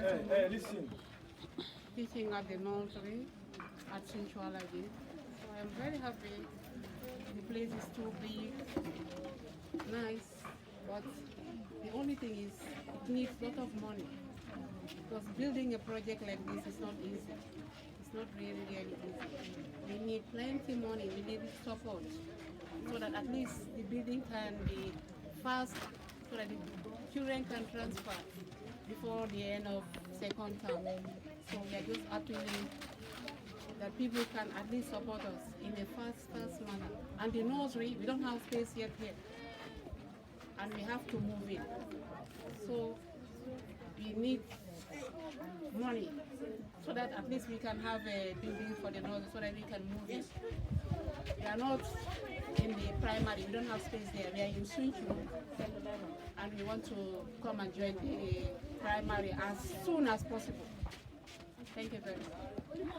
Listen. Teaching at the nursery at Centrality. So I'm very happy. The place is too big, nice, but the only thing is it needs a lot of money. Because building a project like this is not easy. It's not really easy. We need plenty money, we need support, so that at least the building can be fast, so that the children can transfer before the end of second term. So we are just appealing that people can at least support us in a fast manner. And the nursery, we don't have space yet here, and we have to move in. So we need money so that at least we can have a building for the nursery, so that we can move in. We are not in the primary, we don't have space there. We are in Sunchu, and we want to come and join the primary as soon as possible. Thank you very much.